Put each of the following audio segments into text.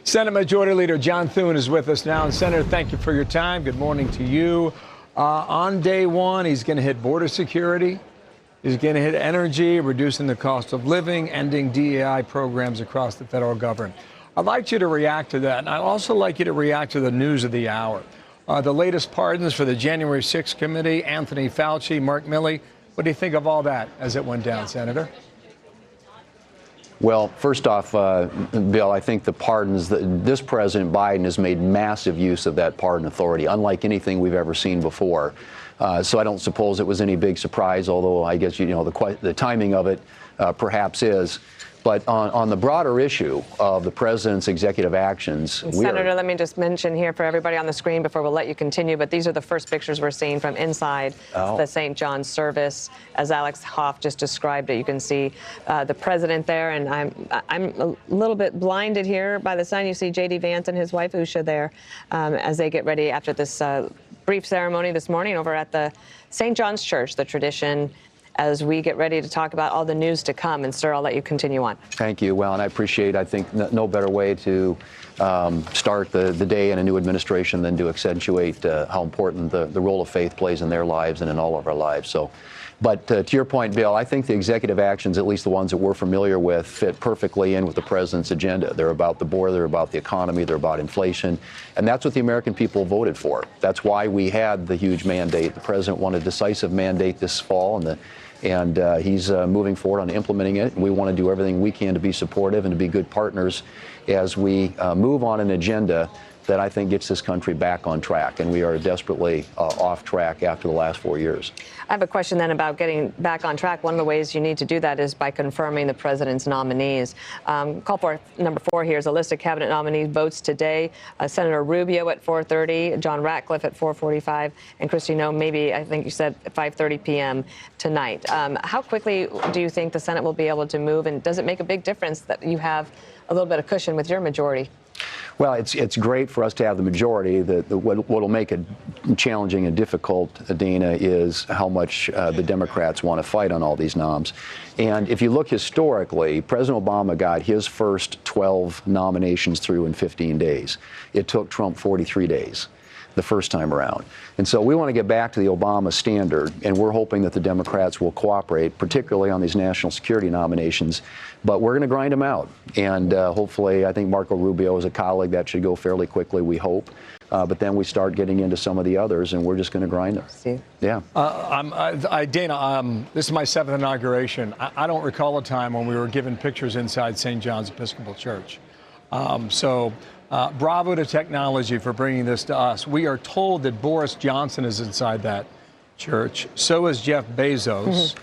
Senate Majority Leader John Thune is with us now. And Senator, thank you for your time. Good morning to you. On day one, he's going to hit border security. He's going to hit energy, reducing the cost of living, ending DEI programs across the federal government. I'd like you to react to that. And I'd also like you to react to the news of the hour. The latest pardons for the January 6th committee, Anthony Fauci, Mark Milley. What do you think of all that as it went down, Senator? Well, first off, Bill, I think the pardons, this President Biden has made massive use of that pardon authority, unlike anything we've ever seen before. So I don't suppose it was any big surprise, although I guess, the timing of it perhaps is. But on the broader issue of the president's executive actions, Senator, let me just mention here for everybody on the screen before we'll let you continue, but these are the first pictures we're seeing from inside the St. John's service. As Alex Hoff just described it, you can see the president there, and I'm a little bit blinded here by the sun. You see J.D. Vance and his wife, Usha, there as they get ready after this brief ceremony this morning over at the St. John's Church, the tradition, as we get ready to talk about all the news to come. And, sir, I'll let you continue on. Thank you. Well, and I appreciate, I think, no better way to start the day in a new administration than to accentuate how important the role of faith plays in their lives and in all of our lives. So, but to your point, Bill, I think the executive actions, at least the ones that we're familiar with, fit perfectly in with the president's agenda. They're about the border, they're about the economy, they're about inflation, and that's what the American people voted for. That's why we had the huge mandate. The president wanted a decisive mandate this fall, and he's moving forward on implementing it. And we want to do everything we can to be supportive and to be good partners as we move on an agenda that I think gets this country back on track. And we are desperately off track after the last 4 years. I have a question then about getting back on track. One of the ways you need to do that is by confirming the president's nominees. Call for number 4 here is a list of cabinet nominees votes today. Senator Rubio at 4:30, John Ratcliffe at 4:45, and Kristi Noem, maybe, I think you said, at 5:30 p.m. tonight. How quickly do you think the Senate will be able to move, and does it make a big difference that you have a little bit of cushion with your majority? Well, it's great for us to have the majority. What will make it challenging and difficult, Dana, is how much the Democrats want to fight on all these noms. And if you look historically, President Obama got his first 12 nominations through in 15 days. It took Trump 43 days the first time around. And so we want to get back to the Obama standard, and we're hoping that the Democrats will cooperate, particularly on these national security nominations. But we're going to grind them out. And hopefully, I think Marco Rubio is a colleague that should go fairly quickly, we hope. But then we start getting into some of the others, and we're just going to grind them. See? Yeah. Dana, this is my 7th inauguration. I don't recall a time when we were given pictures inside St. John's Episcopal Church. Bravo to technology for bringing this to us. We are told that Boris Johnson is inside that church. So is Jeff Bezos,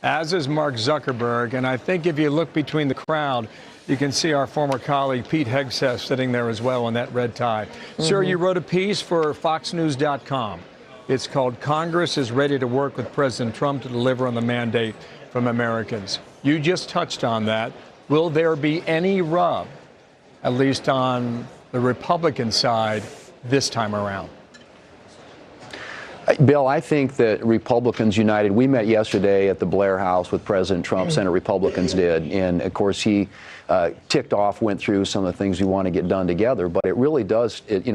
as is Mark Zuckerberg. And I think if you look between the crowd, you can see our former colleague Pete Hegseth sitting there as well in that red tie. Sir, you wrote a piece for FoxNews.com. It's called "Congress is Ready to Work with President Trump to Deliver on the Mandate from Americans." You just touched on that. Will there be any rub, at least on the Republican side, this time around? Bill, I think that Republicans united. We met yesterday at the Blair House with President Trump. Senate Republicans did. And, of course, he went through some of the things we want to get done together. But it really does, he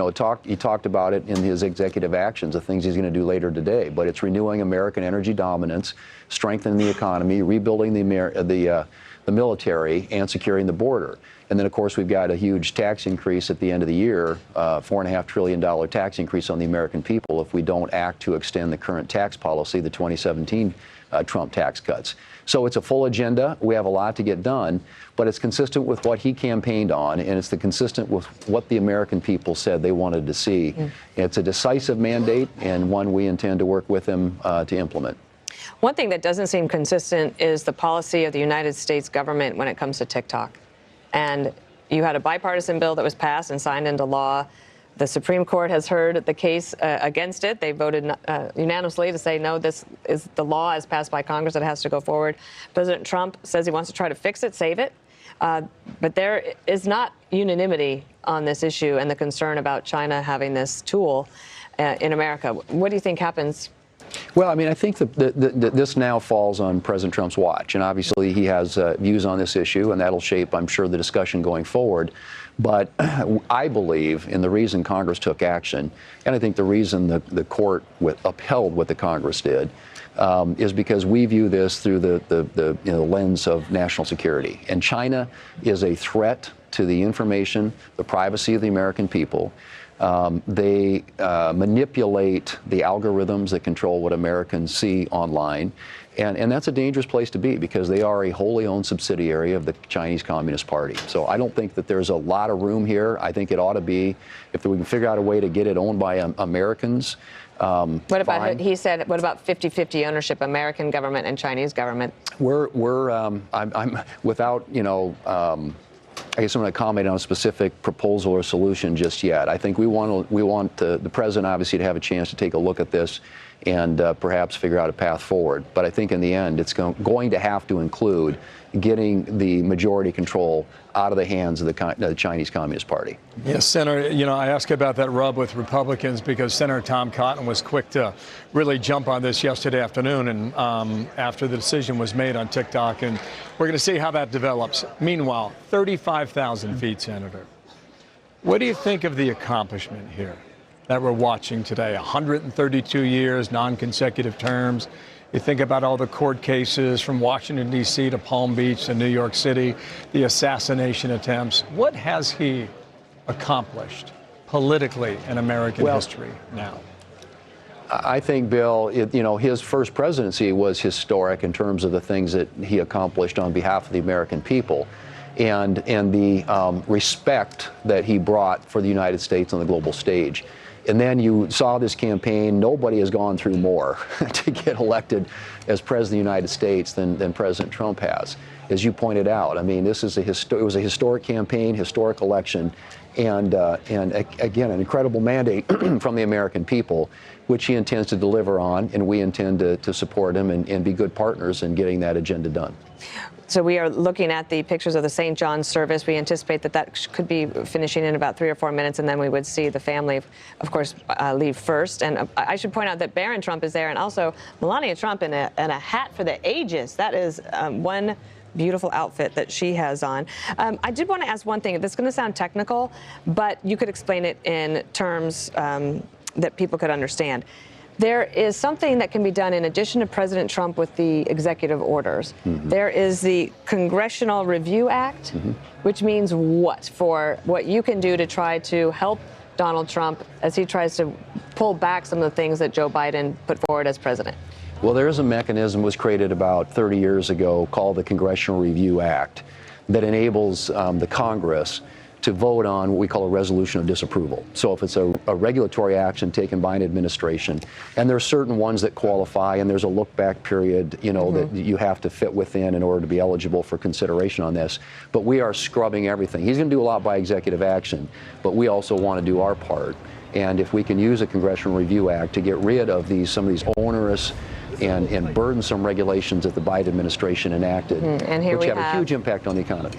talked about it in his executive actions, the things he's going to do later today. But it's renewing American energy dominance, strengthening the economy, rebuilding the military, and securing the border. And then, of course, we've got a huge tax increase at the end of the year, $4.5 trillion tax increase on the American people if we don't act to extend the current tax policy, the 2017 Trump tax cuts. So it's a full agenda. We have a lot to get done, but it's consistent with what he campaigned on, and it's consistent with what the American people said they wanted to see. It's a decisive mandate and one we intend to work with him to implement. One thing that doesn't seem consistent is the policy of the United States government when it comes to TikTok. And you had a bipartisan bill that was passed and signed into law. The Supreme Court has heard the case against it. They voted unanimously to say, no, this is the law as passed by Congress. It has to go forward. President Trump says he wants to try to fix it, save it. But there is not unanimity on this issue and the concern about China having this tool in America. What do you think happens Well, I mean, I think that this now falls on President Trump's watch, and obviously he has views on this issue, and that'll shape, I'm sure, the discussion going forward. But I believe in the reason Congress took action, and I think the reason the court upheld what the Congress did, is because we view this through the lens of national security. And China is a threat to the information, the privacy of the American people. They manipulate the algorithms that control what Americans see online. And that's a dangerous place to be because they are a wholly owned subsidiary of the Chinese Communist Party. So I don't think that there's a lot of room here. I think it ought to be, if we can figure out a way to get it owned by Americans. What about, he said, what about 50-50 ownership, American government and Chinese government? I'm without, I guess I'm going to comment on a specific proposal or solution just yet. I think we want the president obviously to have a chance to take a look at this and perhaps figure out a path forward. But I think in the end, it's going to have to include getting the majority control out of the hands of the Chinese Communist Party. Yes, Senator, I asked about that rub with Republicans because Senator Tom Cotton was quick to really jump on this yesterday afternoon and after the decision was made on TikTok, and we're going to see how that develops. Meanwhile, 35,000 feet, Senator. What do you think of the accomplishment here that we're watching today? 132 years, non-consecutive terms. You think about all the court cases from Washington, D.C. to Palm Beach to New York City, the assassination attempts. What has he accomplished politically in American history now? I think, Bill, his first presidency was historic in terms of the things that he accomplished on behalf of the American people and the respect that he brought for the United States on the global stage. And then you saw this campaign. Nobody has gone through more to get elected as President of the United States than President Trump has. As you pointed out, I mean, this is it was a historic campaign, historic election, and again, an incredible mandate from the American people, which he intends to deliver on, and we intend to support him and be good partners in getting that agenda done. So we are looking at the pictures of the St. John's service. We anticipate that could be finishing in about 3 or 4 minutes, and then we would see the family, of course, leave first. And I should point out that Barron Trump is there, and also Melania Trump in a hat for the ages. That is one beautiful outfit that she has on. I did want to ask one thing. This is going to sound technical, but you could explain it in terms that people could understand. There is something that can be done in addition to President Trump with the executive orders. Mm-hmm. There is the Congressional Review Act, mm-hmm. which means what? For what you can do to try to help Donald Trump as he tries to pull back some of the things that Joe Biden put forward as president. Well, there is a mechanism that was created about 30 years ago called the Congressional Review Act that enables the Congress to vote on what we call a resolution of disapproval. So if it's a regulatory action taken by an administration, and there are certain ones that qualify, and there's a look-back period, mm-hmm. that you have to fit within in order to be eligible for consideration on this. But we are scrubbing everything. He's going to do a lot by executive action, but we also want to do our part. And if we can use a Congressional Review Act to get rid of some of these onerous and burdensome regulations that the Biden administration enacted, which had a huge impact on the economy.